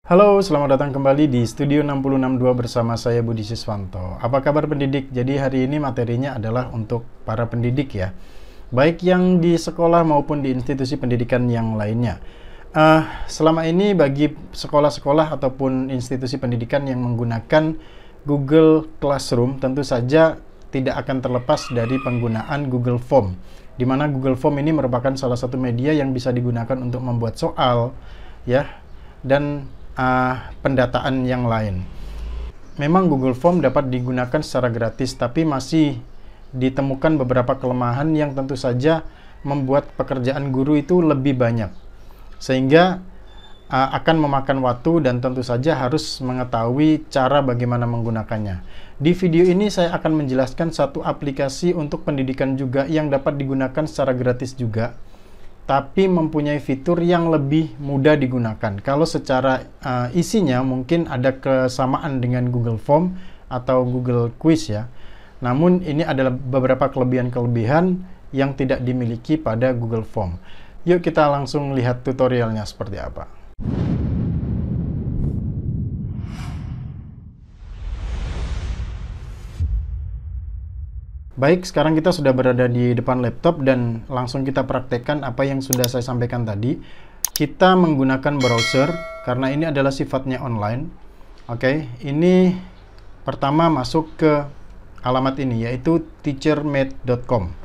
Halo, selamat datang kembali di Studio 662 bersama saya Budi Siswanto. Apa kabar pendidik? Jadi hari ini materinya adalah untuk para pendidik ya. Baik yang di sekolah maupun di institusi pendidikan yang lainnya. Selama ini bagi sekolah-sekolah ataupun institusi pendidikan yang menggunakan Google Classroom tentu saja tidak akan terlepas dari penggunaan Google Form. Di mana Google Form ini merupakan salah satu media yang bisa digunakan untuk membuat soal ya dan pendataan yang lain. Memang Google Form dapat digunakan secara gratis, tapi masih ditemukan beberapa kelemahan yang tentu saja membuat pekerjaan guru itu lebih banyak. Sehingga akan memakan waktu dan tentu saja harus mengetahui cara bagaimana menggunakannya. Di video ini saya akan menjelaskan satu aplikasi untuk pendidikan juga yang dapat digunakan secara gratis juga, tapi mempunyai fitur yang lebih mudah digunakan. Kalau secara isinya mungkin ada kesamaan dengan Google Form atau Google Quiz ya. Namun ini adalah beberapa kelebihan-kelebihan yang tidak dimiliki pada Google Form. Yuk kita langsung lihat tutorialnya seperti apa. Baik, sekarang kita sudah berada di depan laptop dan langsung kita praktekkan apa yang sudah saya sampaikan tadi. Kita menggunakan browser karena ini adalah sifatnya online. Oke, ini pertama masuk ke alamat ini yaitu teachermate.com.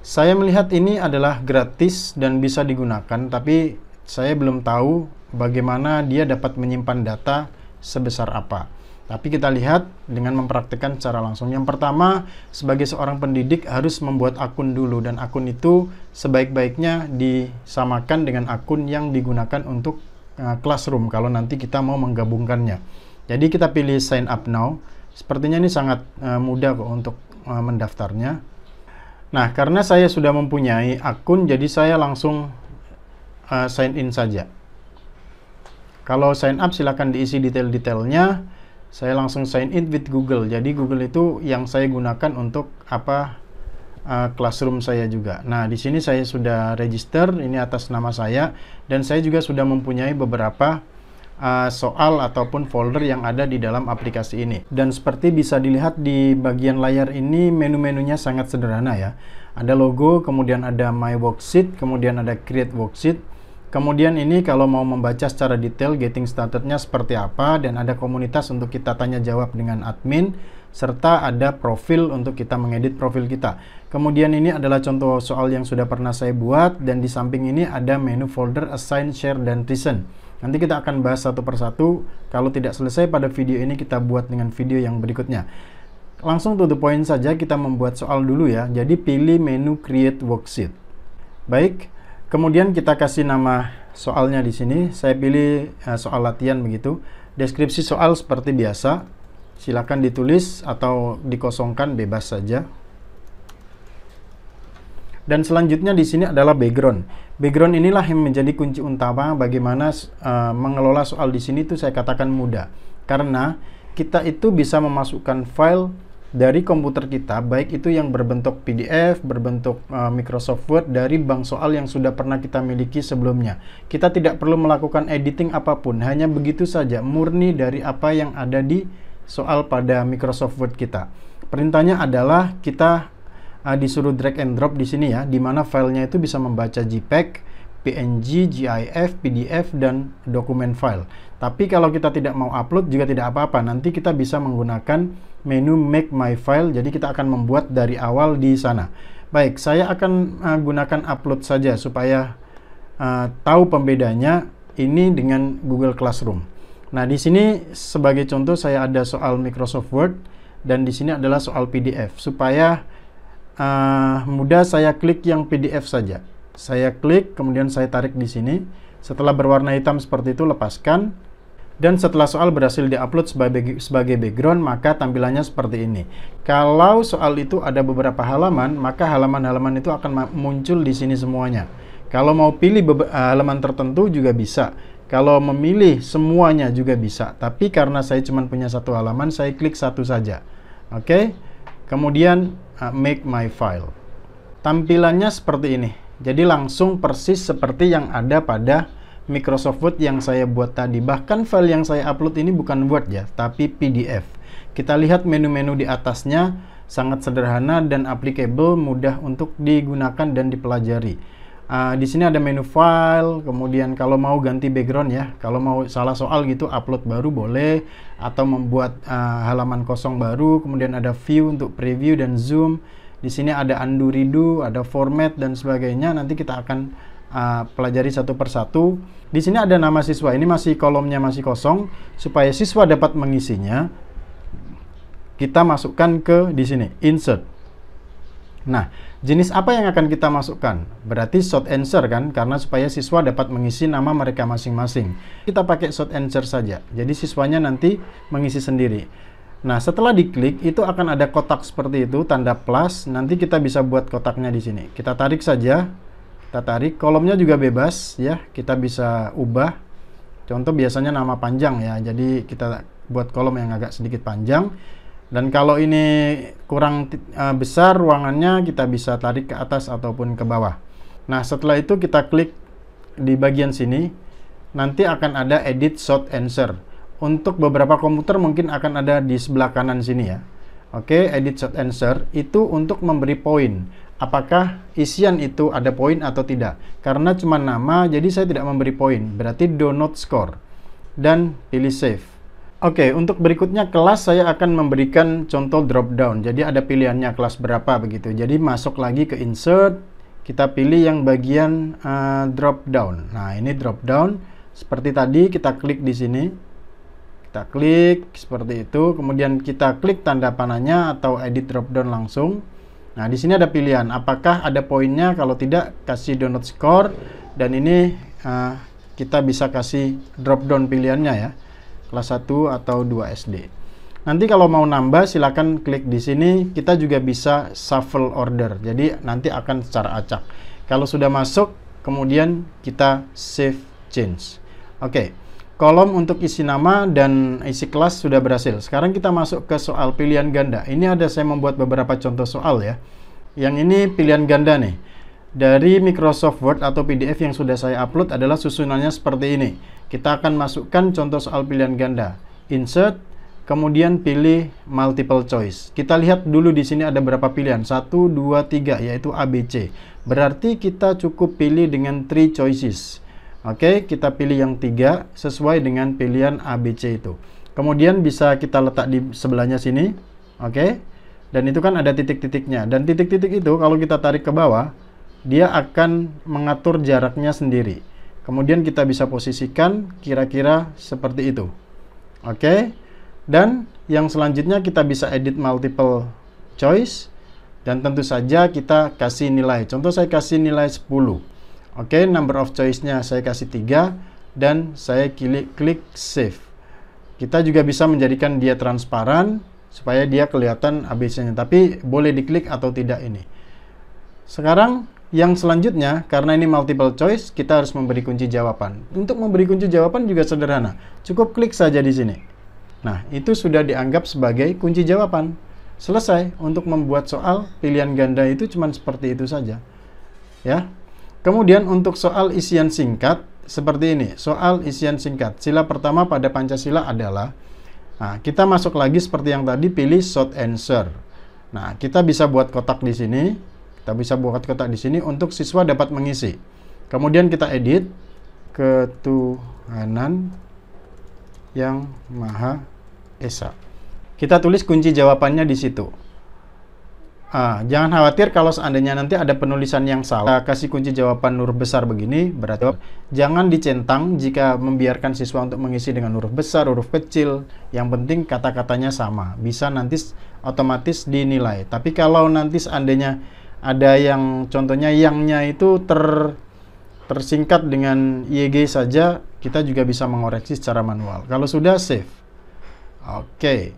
Saya melihat ini adalah gratis dan bisa digunakan, tapi saya belum tahu bagaimana dia dapat menyimpan data sebesar apa. Tapi kita lihat dengan mempraktikkan secara langsung. Yang pertama, sebagai seorang pendidik harus membuat akun dulu, dan akun itu sebaik-baiknya disamakan dengan akun yang digunakan untuk Classroom kalau nanti kita mau menggabungkannya. Jadi kita pilih sign up now. Sepertinya ini sangat mudah kok untuk mendaftarnya. Nah, karena saya sudah mempunyai akun, jadi saya langsung sign in saja. Kalau sign up silakan diisi detail-detailnya. Saya langsung sign in with Google. Jadi Google itu yang saya gunakan untuk Classroom saya juga. Nah, di sini saya sudah register, ini atas nama saya, dan saya juga sudah mempunyai beberapa soal ataupun folder yang ada di dalam aplikasi ini. Dan seperti bisa dilihat di bagian layar ini, menu-menunya sangat sederhana ya. Ada logo, kemudian ada My Worksheet, kemudian ada Create Worksheet. Kemudian ini kalau mau membaca secara detail getting started-nya seperti apa, dan ada komunitas untuk kita tanya jawab dengan admin, serta ada profil untuk kita mengedit profil kita. Kemudian ini adalah contoh soal yang sudah pernah saya buat, dan di samping ini ada menu folder assign, share, dan recent. Nanti kita akan bahas satu persatu. Kalau tidak selesai pada video ini, kita buat dengan video yang berikutnya. Langsung to the point saja, kita membuat soal dulu ya. Jadi pilih menu create worksheet. Baik. Kemudian kita kasih nama soalnya di sini. Saya pilih soal latihan begitu. Deskripsi soal seperti biasa. Silakan ditulis atau dikosongkan, bebas saja. Dan selanjutnya di sini adalah background. Background inilah yang menjadi kunci utama bagaimana mengelola soal di sini itu saya katakan mudah. Karena kita itu bisa memasukkan file dari komputer kita, baik itu yang berbentuk PDF, berbentuk Microsoft Word, dari bank soal yang sudah pernah kita miliki sebelumnya. Kita tidak perlu melakukan editing apapun, hanya begitu saja, murni dari apa yang ada di soal pada Microsoft Word kita. Perintahnya adalah kita disuruh drag and drop di sini ya, di mana filenya itu bisa membaca JPEG, PNG, GIF, PDF, dan dokumen file. Tapi kalau kita tidak mau upload juga tidak apa-apa. Nanti kita bisa menggunakan menu Make My File. Jadi kita akan membuat dari awal di sana. Baik, saya akan gunakan upload saja supaya tahu pembedanya ini dengan Google Classroom. Nah, di sini sebagai contoh saya ada soal Microsoft Word, dan di sini adalah soal PDF. Supaya mudah, saya klik yang PDF saja. Saya klik, kemudian saya tarik di sini. Setelah berwarna hitam seperti itu, lepaskan. Dan setelah soal berhasil diupload sebagai background, maka tampilannya seperti ini. Kalau soal itu ada beberapa halaman, maka halaman-halaman itu akan muncul di sini semuanya. Kalau mau pilih halaman tertentu juga bisa. Kalau memilih semuanya juga bisa. Tapi karena saya cuma punya satu halaman, saya klik satu saja. Oke. Kemudian make my file. Tampilannya seperti ini. Jadi langsung persis seperti yang ada pada Microsoft Word yang saya buat tadi. Bahkan file yang saya upload ini bukan Word ya, tapi PDF. Kita lihat menu-menu di atasnya sangat sederhana dan applicable, mudah untuk digunakan dan dipelajari. Di sini ada menu file, kemudian kalau mau ganti background ya, kalau mau salah soal gitu upload baru boleh, atau membuat halaman kosong baru, kemudian ada view untuk preview dan zoom. Di sini ada undo redo, ada format dan sebagainya. Nanti kita akan pelajari satu persatu. Di sini ada nama siswa, ini masih kolomnya masih kosong, supaya siswa dapat mengisinya. Kita masukkan ke di sini, insert. Nah, jenis apa yang akan kita masukkan? Berarti short answer kan, karena supaya siswa dapat mengisi nama mereka masing-masing. Kita pakai short answer saja, jadi siswanya nanti mengisi sendiri. Nah, setelah diklik, itu akan ada kotak seperti itu, tanda plus. Nanti kita bisa buat kotaknya di sini. Kita tarik saja, kita tarik. Kolomnya juga bebas ya, kita bisa ubah. Contoh biasanya nama panjang ya, jadi kita buat kolom yang agak sedikit panjang. Dan kalau ini kurang besar ruangannya, kita bisa tarik ke atas ataupun ke bawah. Nah, setelah itu kita klik di bagian sini, nanti akan ada edit short answer. Untuk beberapa komputer mungkin akan ada di sebelah kanan sini ya. Oke, edit short answer itu untuk memberi poin. Apakah isian itu ada poin atau tidak? Karena cuma nama, jadi saya tidak memberi poin. Berarti do not score. Dan pilih save. Oke, untuk berikutnya kelas saya akan memberikan contoh drop down. Jadi ada pilihannya kelas berapa begitu. Jadi masuk lagi ke insert, kita pilih yang bagian drop down. Nah, ini drop down. Seperti tadi kita klik di sini. Kita klik seperti itu, kemudian kita klik tanda panahnya atau edit drop down langsung. Nah, di sini ada pilihan apakah ada poinnya, kalau tidak kasih do not score, dan ini kita bisa kasih drop down pilihannya ya. Kelas 1 atau 2 SD. Nanti kalau mau nambah silakan klik di sini. Kita juga bisa shuffle order. Jadi nanti akan secara acak. Kalau sudah masuk, kemudian kita save change. Oke. Kolom untuk isi nama dan isi kelas sudah berhasil. Sekarang kita masuk ke soal pilihan ganda. Ini ada saya membuat beberapa contoh soal ya. Yang ini pilihan ganda nih. Dari Microsoft Word atau PDF yang sudah saya upload adalah susunannya seperti ini. Kita akan masukkan contoh soal pilihan ganda. Insert, kemudian pilih multiple choice. Kita lihat dulu di sini ada berapa pilihan. 1, 2, 3, yaitu ABC. Berarti kita cukup pilih dengan 3 choices. Oke, kita pilih yang 3 sesuai dengan pilihan ABC itu. Kemudian bisa kita letak di sebelahnya sini. Oke, dan itu kan ada titik-titiknya. Dan titik-titik itu kalau kita tarik ke bawah, dia akan mengatur jaraknya sendiri. Kemudian kita bisa posisikan kira-kira seperti itu. Oke. Dan yang selanjutnya kita bisa edit multiple choice. Dan tentu saja kita kasih nilai. Contoh saya kasih nilai 10. Oke, number of choice-nya saya kasih 3. Dan saya klik save. Kita juga bisa menjadikan dia transparan supaya dia kelihatan ABC-nya. Tapi boleh diklik atau tidak ini. Sekarang yang selanjutnya, karena ini multiple choice, kita harus memberi kunci jawaban. Untuk memberi kunci jawaban juga sederhana. Cukup klik saja di sini. Nah, itu sudah dianggap sebagai kunci jawaban. Selesai. Untuk membuat soal pilihan ganda itu cuma seperti itu saja. Ya. Kemudian untuk soal isian singkat, seperti ini. Soal isian singkat. Sila pertama pada Pancasila adalah, nah, kita masuk lagi seperti yang tadi, pilih short answer. Nah, kita bisa buat kotak di sini. Kita bisa buat kotak di sini untuk siswa dapat mengisi. Kemudian kita edit, Ketuhanan yang Maha Esa. Kita tulis kunci jawabannya di situ. Jangan khawatir kalau seandainya nanti ada penulisan yang salah. Kasih kunci jawaban huruf besar begini, berarti jangan dicentang jika membiarkan siswa untuk mengisi dengan huruf besar, huruf kecil. Yang penting kata-katanya sama. Bisa nanti otomatis dinilai. Tapi kalau nanti seandainya ada yang contohnya yangnya itu tersingkat dengan YG saja, kita juga bisa mengoreksi secara manual. Kalau sudah save. Oke.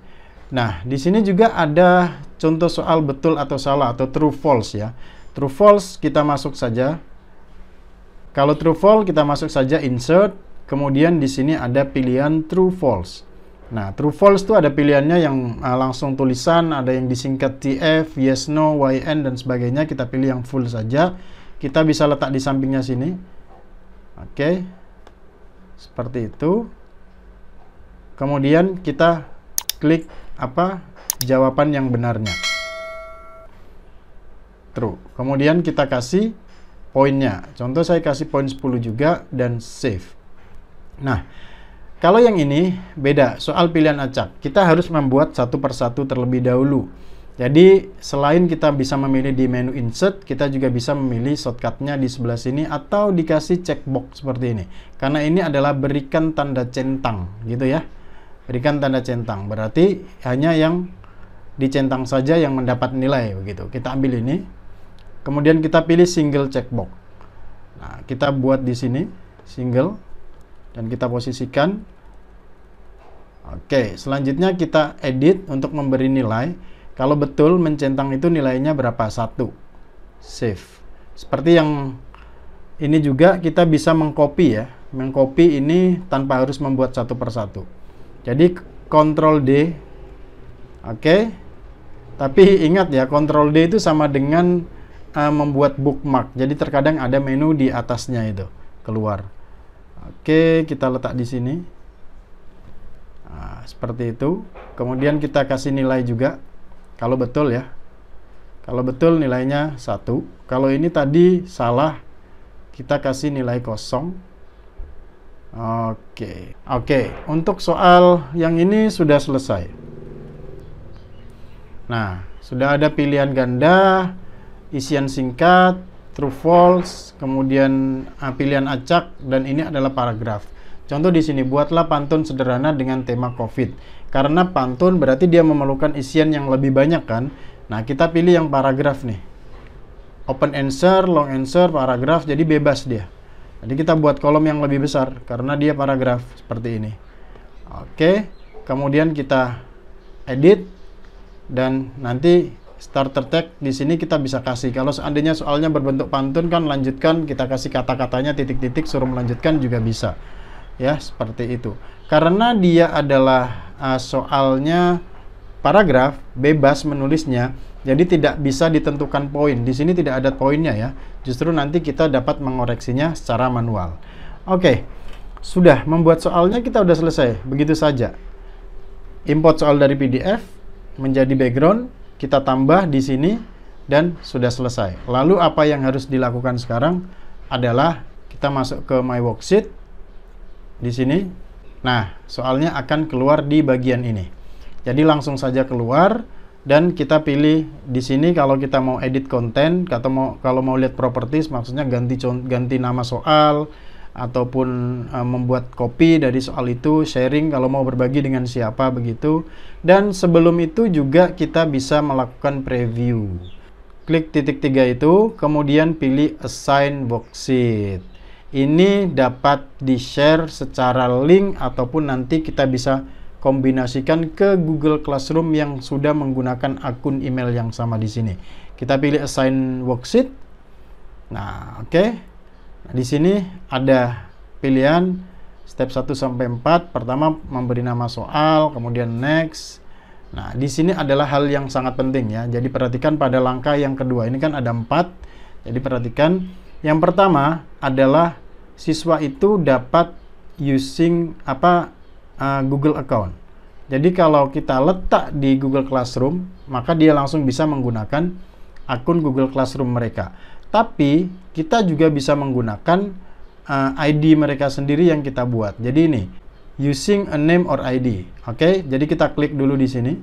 Nah, di sini juga ada contoh soal betul atau salah atau true false ya. True false kita masuk saja. Kalau true false kita masuk saja insert, kemudian di sini ada pilihan true false. Nah, true false itu ada pilihannya yang langsung tulisan, ada yang disingkat TF, yes, no, YN, dan sebagainya. Kita pilih yang full saja. Kita bisa letak di sampingnya sini. Oke. seperti itu. Kemudian kita klik jawaban yang benarnya. True. Kemudian kita kasih poinnya. Contoh saya kasih poin 10 juga dan save. Nah, kalau yang ini beda, soal pilihan acak. Kita harus membuat satu persatu terlebih dahulu. Jadi, selain kita bisa memilih di menu insert, kita juga bisa memilih shortcutnya di sebelah sini atau dikasih checkbox seperti ini. Karena ini adalah berikan tanda centang, gitu ya. Berikan tanda centang, berarti hanya yang dicentang saja yang mendapat nilai, begitu. Kita ambil ini, kemudian kita pilih single checkbox. Nah, kita buat di sini, single, dan kita posisikan. Oke, selanjutnya kita edit untuk memberi nilai. Kalau betul mencentang itu nilainya berapa? 1. Save. Seperti yang ini juga kita bisa mengcopy ya. Mengcopy ini tanpa harus membuat satu persatu. Jadi Ctrl D. Oke. Tapi ingat ya, Ctrl D itu sama dengan membuat bookmark. Jadi terkadang ada menu di atasnya itu keluar. Oke, kita letak di sini. Nah, seperti itu. Kemudian kita kasih nilai juga. Kalau betul ya. Kalau betul nilainya 1. Kalau ini tadi salah, kita kasih nilai 0. Oke. Untuk soal yang ini sudah selesai. Nah, sudah ada pilihan ganda, isian singkat, true false, kemudian pilihan acak, dan ini adalah paragraf. Contoh di sini, buatlah pantun sederhana dengan tema COVID. Karena pantun berarti dia memerlukan isian yang lebih banyak kan. Nah, kita pilih yang paragraf nih. Open answer, long answer, paragraf, jadi bebas dia. Jadi kita buat kolom yang lebih besar karena dia paragraf seperti ini. Oke, kemudian kita edit dan nanti starter tag di sini kita bisa kasih. Kalau seandainya soalnya berbentuk pantun kan lanjutkan, kita kasih kata-katanya titik-titik suruh melanjutkan juga bisa. Ya, seperti itu. Karena dia adalah soalnya paragraf, bebas menulisnya, jadi tidak bisa ditentukan poin. Di sini tidak ada poinnya ya. Justru nanti kita dapat mengoreksinya secara manual. Oke, sudah membuat soalnya kita udah selesai. Begitu saja. Import soal dari PDF menjadi background, kita tambah di sini dan sudah selesai. Lalu apa yang harus dilakukan sekarang adalah kita masuk ke My Worksheet di sini. Nah, soalnya akan keluar di bagian ini. Jadi langsung saja keluar dan kita pilih di sini kalau kita mau edit konten atau kalau mau lihat properties, maksudnya ganti nama soal ataupun membuat copy dari soal itu, sharing kalau mau berbagi dengan siapa begitu. Dan sebelum itu juga kita bisa melakukan preview. Klik titik 3 itu, kemudian pilih assign worksheet. Ini dapat di-share secara link ataupun nanti kita bisa kombinasikan ke Google Classroom yang sudah menggunakan akun email yang sama di sini. Kita pilih assign worksheet. Nah, oke. Nah, di sini ada pilihan step 1 sampai 4. Pertama memberi nama soal, kemudian next. Nah, di sini adalah hal yang sangat penting ya. Jadi perhatikan pada langkah yang kedua. Ini kan ada 4. Jadi perhatikan. Yang pertama adalah siswa itu dapat using Google account. Jadi kalau kita letak di Google Classroom, maka dia langsung bisa menggunakan akun Google Classroom mereka. Tapi kita juga bisa menggunakan ID mereka sendiri yang kita buat. Jadi ini using a name or ID. Oke, jadi kita klik dulu di sini.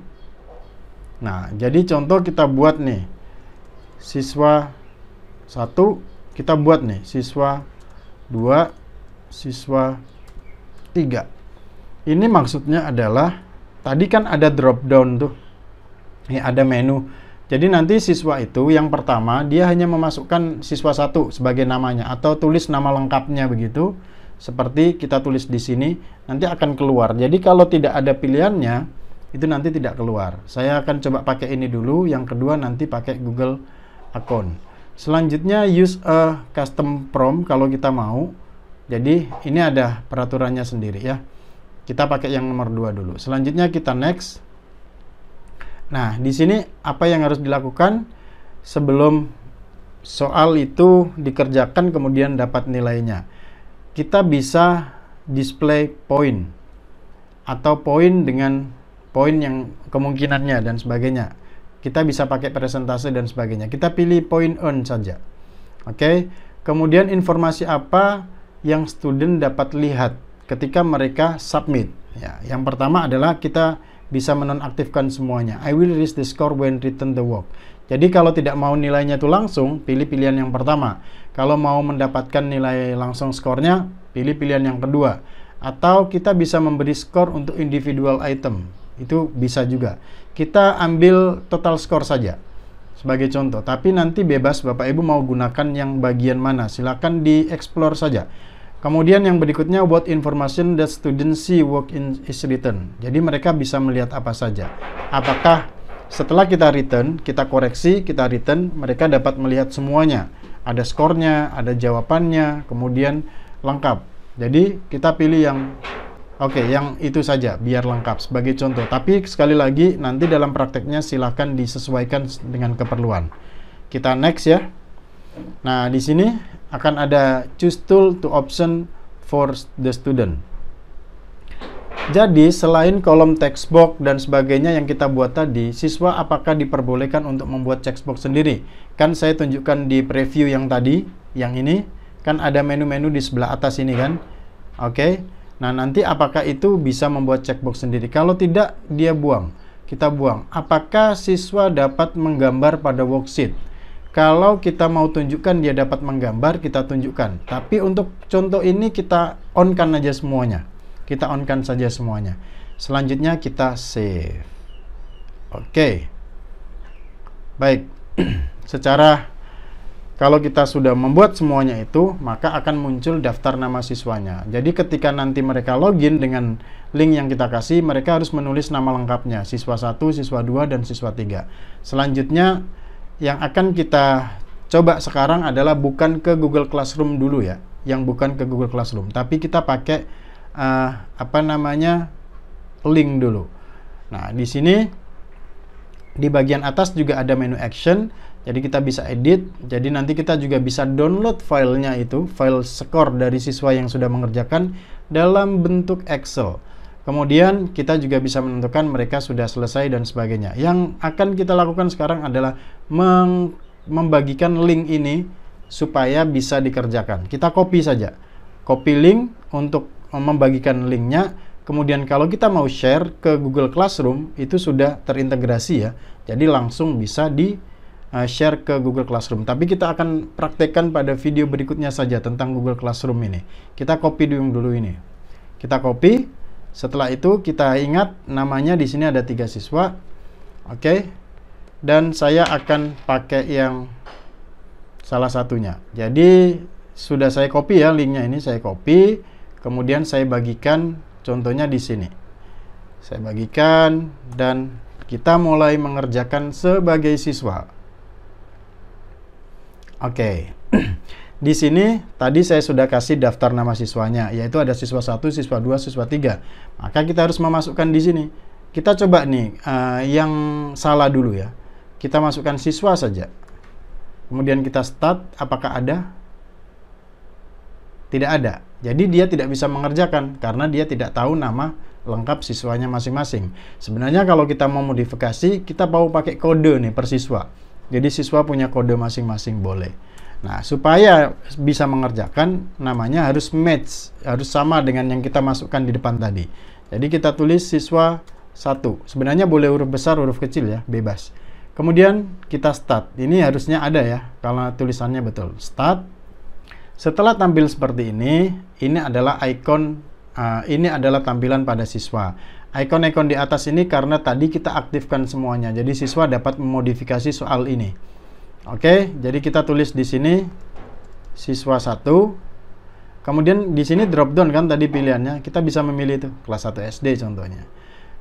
Nah, jadi contoh kita buat nih siswa 1, kita buat nih siswa 2, siswa 3. Ini maksudnya adalah tadi kan ada drop down tuh. Ini ada menu. Jadi nanti siswa itu yang pertama dia hanya memasukkan siswa 1 sebagai namanya atau tulis nama lengkapnya begitu. Seperti kita tulis di sini, nanti akan keluar. Jadi kalau tidak ada pilihannya, itu nanti tidak keluar. Saya akan coba pakai ini dulu, yang kedua nanti pakai Google account. Selanjutnya use a custom prompt kalau kita mau. Jadi ini ada peraturannya sendiri ya. Kita pakai yang nomor 2 dulu. Selanjutnya kita next. Nah, di sini apa yang harus dilakukan sebelum soal itu dikerjakan kemudian dapat nilainya. Kita bisa display point atau poin dengan poin yang kemungkinannya dan sebagainya. Kita bisa pakai presentase dan sebagainya. Kita pilih point on saja. Oke. Kemudian informasi apa yang student dapat lihat ketika mereka submit. Ya, yang pertama adalah kita bisa menonaktifkan semuanya. I will erase the score when written the work. Jadi kalau tidak mau nilainya itu langsung, pilih pilihan yang pertama. Kalau mau mendapatkan nilai langsung skornya, pilih pilihan yang kedua. Atau kita bisa memberi skor untuk individual item. Itu bisa juga. Kita ambil total skor saja sebagai contoh. Tapi nanti bebas Bapak Ibu mau gunakan yang bagian mana. Silakan di-explore saja. Kemudian yang berikutnya, what information that students see work is written. Jadi mereka bisa melihat apa saja. Apakah setelah kita return, kita koreksi, kita return, mereka dapat melihat semuanya. Ada skornya, ada jawabannya, kemudian lengkap. Jadi kita pilih yang yang itu saja biar lengkap sebagai contoh. Tapi sekali lagi nanti dalam prakteknya silahkan disesuaikan dengan keperluan. Kita next ya. Nah, di sini akan ada choose tool to option for the student. Jadi selain kolom text box dan sebagainya yang kita buat tadi, siswa apakah diperbolehkan untuk membuat text box sendiri? Kan saya tunjukkan di preview yang tadi, yang ini kan ada menu-menu di sebelah atas ini kan. Oke. Nah, nanti apakah itu bisa membuat checkbox sendiri? Kalau tidak, dia buang. Kita buang. Apakah siswa dapat menggambar pada worksheet? Kalau kita mau tunjukkan dia dapat menggambar, kita tunjukkan. Tapi untuk contoh ini kita on-kan aja semuanya. Kita on-kan saja semuanya. Selanjutnya kita save. Oke. Baik. Kalau kita sudah membuat semuanya itu, maka akan muncul daftar nama siswanya. Jadi ketika nanti mereka login dengan link yang kita kasih, mereka harus menulis nama lengkapnya. Siswa 1, siswa 2, dan siswa 3. Selanjutnya, yang akan kita coba sekarang adalah bukan ke Google Classroom dulu ya. Yang bukan ke Google Classroom. Tapi kita pakai, link dulu. Nah, di sini, di bagian atas juga ada menu action. Jadi kita bisa edit, jadi nanti kita juga bisa download filenya itu, file skor dari siswa yang sudah mengerjakan dalam bentuk Excel. Kemudian kita juga bisa menentukan mereka sudah selesai dan sebagainya. Yang akan kita lakukan sekarang adalah membagikan link ini supaya bisa dikerjakan. Kita copy saja. Copy link untuk membagikan linknya. Kemudian kalau kita mau share ke Google Classroom, itu sudah terintegrasi ya. Jadi langsung bisa share ke Google Classroom. Tapi kita akan praktekkan pada video berikutnya saja tentang Google Classroom ini. Kita copy dulu ini. Kita copy. Setelah itu kita ingat namanya di sini ada 3 siswa. Oke. Dan saya akan pakai yang salah satunya. Jadi sudah saya copy ya linknya ini, saya copy. Kemudian saya bagikan contohnya di sini. Saya bagikan dan kita mulai mengerjakan sebagai siswa. Oke. Di sini tadi saya sudah kasih daftar nama siswanya, yaitu ada siswa 1, siswa 2, siswa 3. Maka kita harus memasukkan di sini. Kita coba nih yang salah dulu ya. Kita masukkan siswa saja. Kemudian kita start, apakah ada? Tidak ada. Jadi dia tidak bisa mengerjakan karena dia tidak tahu nama lengkap siswanya masing-masing. Sebenarnya kalau kita mau modifikasi, kita mau pakai kode nih per siswa. Jadi siswa punya kode masing-masing boleh. Nah, supaya bisa mengerjakan, namanya harus match, harus sama dengan yang kita masukkan di depan tadi. Jadi kita tulis siswa 1. Sebenarnya boleh huruf besar, huruf kecil ya, bebas. Kemudian kita start. Ini harusnya ada ya, kalau tulisannya betul. Start. Setelah tampil seperti ini adalah icon, ini adalah tampilan pada siswa. Icon-icon di atas ini karena tadi kita aktifkan semuanya. Jadi siswa dapat memodifikasi soal ini. Oke, jadi kita tulis di sini siswa 1. Kemudian di sini drop down kan tadi pilihannya. Kita bisa memilih itu kelas 1 SD contohnya.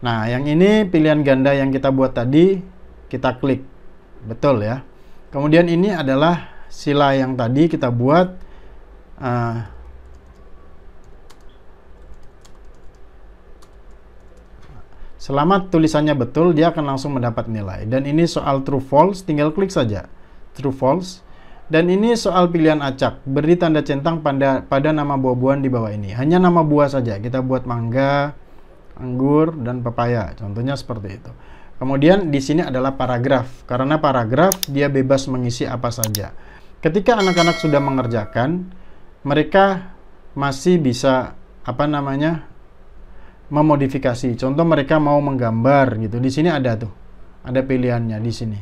Nah, yang ini pilihan ganda yang kita buat tadi, kita klik. Betul ya. Kemudian ini adalah sila yang tadi kita buat. Selama tulisannya betul, dia akan langsung mendapat nilai. Dan ini soal true false, tinggal klik saja true false. Dan ini soal pilihan acak. Beri tanda centang pada nama buah-buahan di bawah ini. Hanya nama buah saja. Kita buat mangga, anggur, dan pepaya. Contohnya seperti itu. Kemudian di sini adalah paragraf. Karena paragraf dia bebas mengisi apa saja. Ketika anak-anak sudah mengerjakan, mereka masih bisa memodifikasi. Contoh mereka mau menggambar gitu. Di sini ada tuh. Ada pilihannya di sini.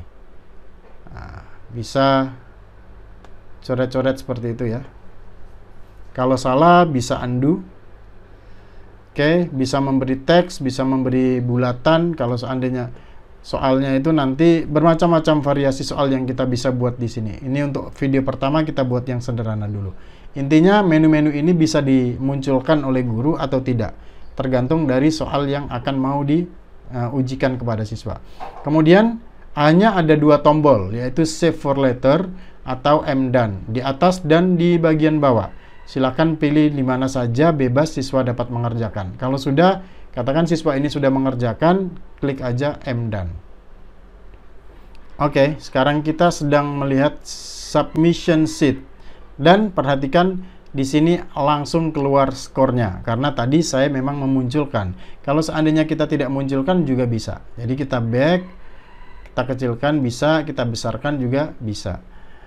Nah, bisa coret-coret seperti itu ya. Kalau salah bisa undo. Oke, bisa memberi teks, bisa memberi bulatan. Kalau seandainya soalnya itu nanti bermacam-macam variasi soal yang kita bisa buat di sini. Ini untuk video pertama kita buat yang sederhana dulu. Intinya menu-menu ini bisa dimunculkan oleh guru atau tidak, tergantung dari soal yang akan mau diujikan kepada siswa. Kemudian hanya ada 2 tombol, yaitu Save for Later atau Done, di atas dan di bagian bawah. Silakan pilih di mana saja, bebas siswa dapat mengerjakan. Kalau sudah, katakan siswa ini sudah mengerjakan, klik aja Done. Oke, sekarang kita sedang melihat submission sheet. Dan perhatikan di sini langsung keluar skornya, karena tadi saya memang memunculkan. Kalau seandainya kita tidak munculkan juga bisa. Jadi kita back, kita kecilkan bisa, kita besarkan juga bisa.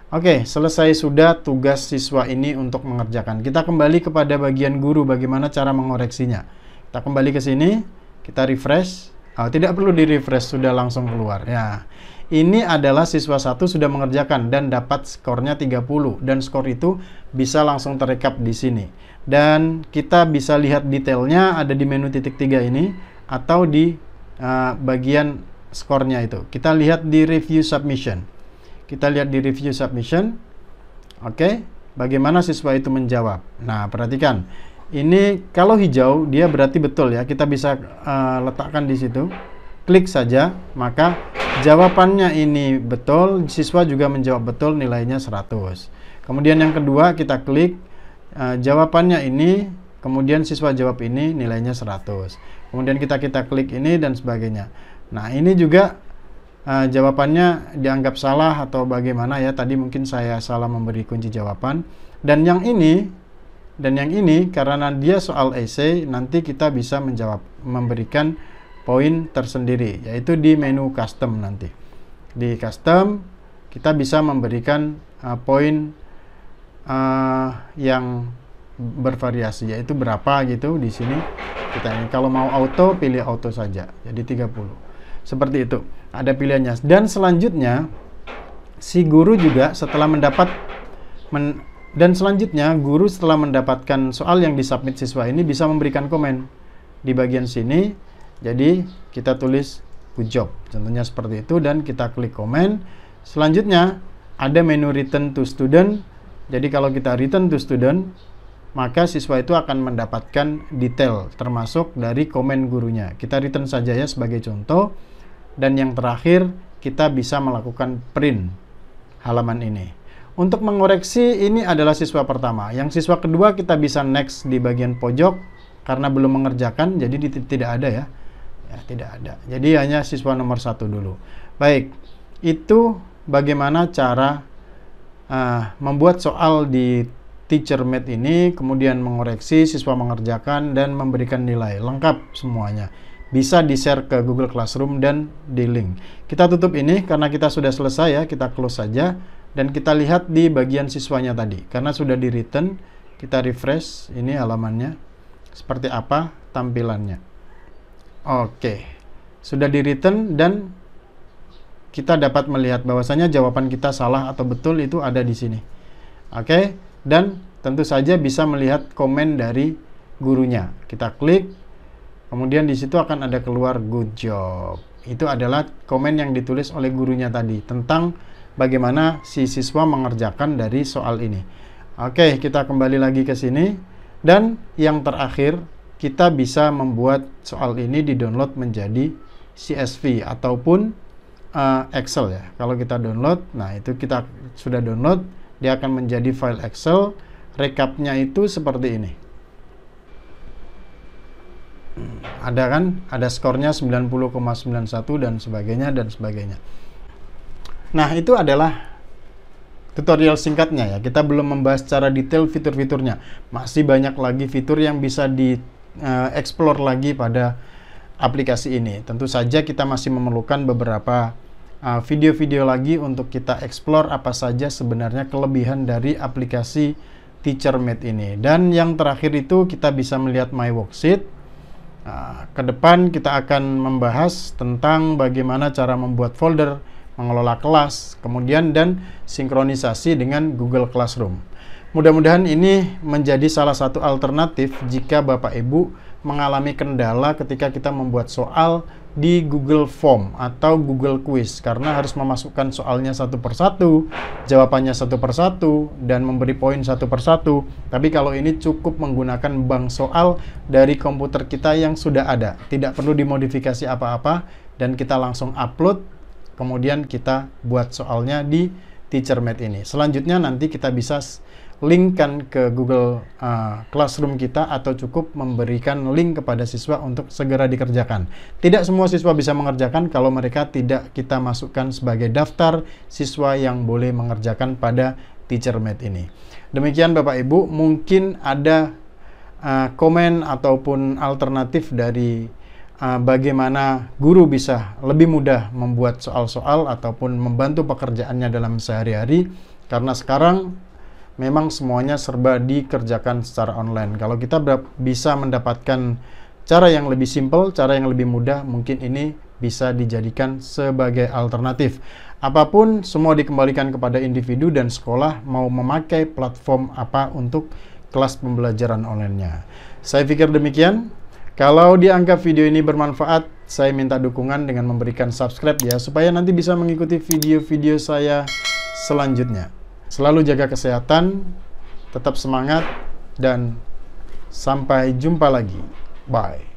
Oke, selesai sudah tugas siswa ini untuk mengerjakan. Kita kembali kepada bagian guru, bagaimana cara mengoreksinya. Kita kembali ke sini, kita refresh. Tidak perlu di refresh, sudah langsung keluar. Ya, ini adalah siswa 1 sudah mengerjakan dan dapat skornya 30. Dan skor itu bisa langsung terekap di sini. Dan kita bisa lihat detailnya ada di menu titik 3 ini, atau di bagian skornya itu. Kita lihat di review submission. Kita lihat di review submission. Oke, bagaimana siswa itu menjawab. Nah, perhatikan. Ini kalau hijau dia berarti betul ya. Kita bisa letakkan di situ. Klik saja, maka jawabannya ini betul, siswa juga menjawab betul, nilainya 100. Kemudian yang kedua kita klik jawabannya ini, kemudian siswa jawab ini, nilainya 100. Kemudian kita klik ini dan sebagainya. Nah, ini juga jawabannya dianggap salah atau bagaimana ya, tadi mungkin saya salah memberi kunci jawaban. Dan yang ini karena dia soal essay, nanti kita bisa memberikan poin tersendiri, yaitu di menu custom. Nanti di custom kita bisa memberikan poin yang bervariasi, yaitu berapa gitu. Di sini kita ini kalau mau auto, pilih auto saja, jadi 30. Seperti itu, ada pilihannya. Dan selanjutnya si guru juga setelah guru setelah mendapatkan soal yang disubmit siswa ini bisa memberikan komen di bagian sini. Jadi kita tulis good job, contohnya seperti itu, dan kita klik komen. Selanjutnya ada menu return to student. Jadi kalau kita return to student, maka siswa itu akan mendapatkan detail termasuk dari komen gurunya. Kita return saja ya sebagai contoh. Dan yang terakhir, kita bisa melakukan print halaman ini. Untuk mengoreksi, ini adalah siswa pertama. Yang siswa kedua kita bisa next di bagian pojok, karena belum mengerjakan, jadi tidak ada ya. Ya, tidak ada. Jadi hanya siswa nomor 1 dulu. Baik, itu bagaimana cara membuat soal di TeacherMate ini, kemudian mengoreksi, siswa mengerjakan, dan memberikan nilai. Lengkap semuanya. Bisa di-share ke Google Classroom dan di link. Kita tutup ini karena kita sudah selesai ya, kita close saja. Dan kita lihat di bagian siswanya tadi. Karena sudah di-return, kita refresh ini halamannya. Seperti apa tampilannya. Oke, sudah di-return dan kita dapat melihat bahwasanya jawaban kita salah atau betul itu ada di sini. Oke, dan tentu saja bisa melihat komen dari gurunya. Kita klik, kemudian di situ akan ada keluar good job. Itu adalah komen yang ditulis oleh gurunya tadi tentang bagaimana si siswa mengerjakan dari soal ini. Oke, kita kembali lagi ke sini. Dan yang terakhir, kita bisa membuat soal ini di-download menjadi CSV ataupun Excel ya. Kalau kita download, nah itu kita sudah download, dia akan menjadi file Excel. Rekapnya itu seperti ini. Ada kan? Ada skornya 90,91 dan sebagainya dan sebagainya. Nah, itu adalah tutorial singkatnya ya. Kita belum membahas secara detail fitur-fiturnya. Masih banyak lagi fitur yang bisa di explore lagi pada aplikasi ini. Tentu saja kita masih memerlukan beberapa video-video lagi untuk kita explore apa saja sebenarnya kelebihan dari aplikasi TeacherMate ini. Dan yang terakhir itu kita bisa melihat My Worksheet. Ke depan kita akan membahas tentang bagaimana cara membuat folder, mengelola kelas, kemudian dan sinkronisasi dengan Google Classroom. Mudah-mudahan ini menjadi salah satu alternatif jika Bapak Ibu mengalami kendala ketika kita membuat soal di Google Form atau Google Quiz, karena harus memasukkan soalnya satu persatu, jawabannya satu persatu, dan memberi poin satu persatu. Tapi kalau ini cukup menggunakan bank soal dari komputer kita yang sudah ada, tidak perlu dimodifikasi apa-apa, dan kita langsung upload, kemudian kita buat soalnya di TeacherMate ini. Selanjutnya nanti kita bisa linkkan ke Google Classroom kita, atau cukup memberikan link kepada siswa untuk segera dikerjakan. Tidak semua siswa bisa mengerjakan kalau mereka tidak kita masukkan sebagai daftar siswa yang boleh mengerjakan pada TeacherMate ini. Demikian Bapak Ibu, mungkin ada komen ataupun alternatif dari bagaimana guru bisa lebih mudah membuat soal-soal ataupun membantu pekerjaannya dalam sehari-hari, karena sekarang memang semuanya serba dikerjakan secara online. Kalau kita bisa mendapatkan cara yang lebih simpel, cara yang lebih mudah, mungkin ini bisa dijadikan sebagai alternatif. Apapun, semua dikembalikan kepada individu dan sekolah mau memakai platform apa untuk kelas pembelajaran online-nya. Saya pikir demikian. Kalau dianggap video ini bermanfaat, saya minta dukungan dengan memberikan subscribe ya, supaya nanti bisa mengikuti video-video saya selanjutnya. Selalu jaga kesehatan, tetap semangat, dan sampai jumpa lagi. Bye.